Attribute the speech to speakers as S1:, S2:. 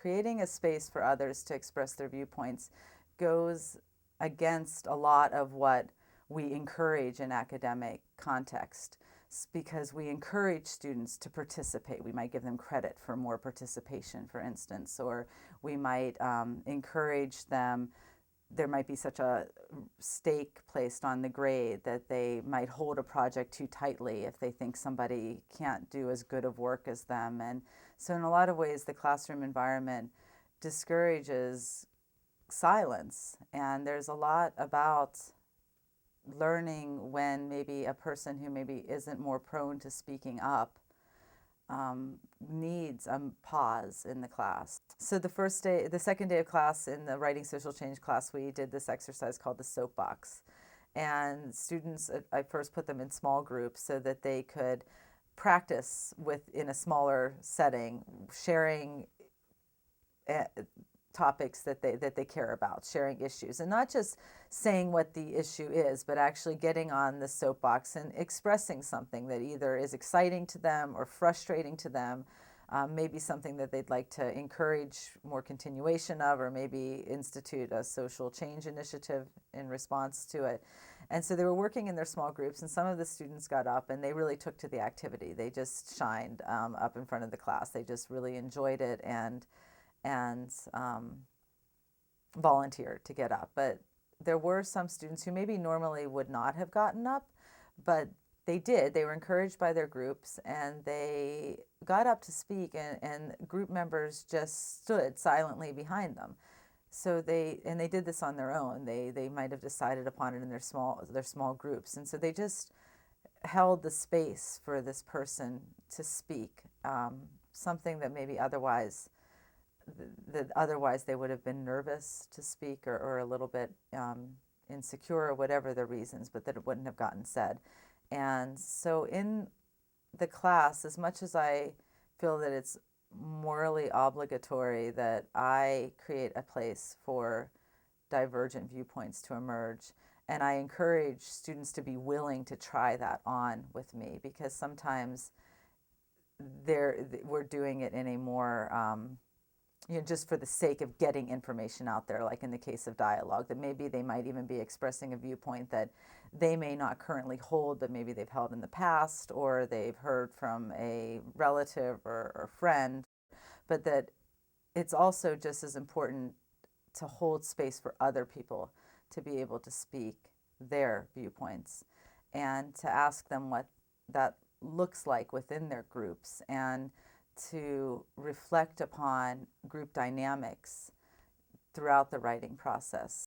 S1: creating a space for others to express their viewpoints goes against a lot of what we encourage in academic context, because we encourage students to participate. We might give them credit for more participation, for instance, or we might encourage them. There might be such a stake placed on the grade that they might hold a project too tightly if they think somebody can't do as good of work as them. And so in a lot of ways, the classroom environment discourages silence. And there's a lot about learning when maybe a person who maybe isn't more prone to speaking up needs a pause in the class. So the second day of class in the Writing Social Change class, we did this exercise called the soapbox. And students, I first put them in small groups so that they could practice in a smaller setting, sharing topics that they care about, sharing issues, and not just saying what the issue is, but actually getting on the soapbox and expressing something that either is exciting to them or frustrating to them, maybe something that they'd like to encourage more continuation of, or maybe institute a social change initiative in response to it. And so they were working in their small groups, and some of the students got up and they really took to the activity. They just shined up in front of the class. They just really enjoyed it and volunteered to get up. But there were some students who maybe normally would not have gotten up, but they did. They were encouraged by their groups and they got up to speak, and group members just stood silently behind them. So they did this on their own. They might have decided upon it in their small groups. And so they just held the space for this person to speak, something that maybe otherwise they would have been nervous to speak, or a little bit insecure, or whatever the reasons, but that it wouldn't have gotten said. And so in the class, as much as I feel that it's morally obligatory that I create a place for divergent viewpoints to emerge, and I encourage students to be willing to try that on with me, because sometimes we're doing it in a more just for the sake of getting information out there, like in the case of dialogue, that maybe they might even be expressing a viewpoint that they may not currently hold, but maybe they've held in the past, or they've heard from a relative or friend, but that it's also just as important to hold space for other people to be able to speak their viewpoints, and to ask them what that looks like within their groups, and to reflect upon group dynamics throughout the writing process.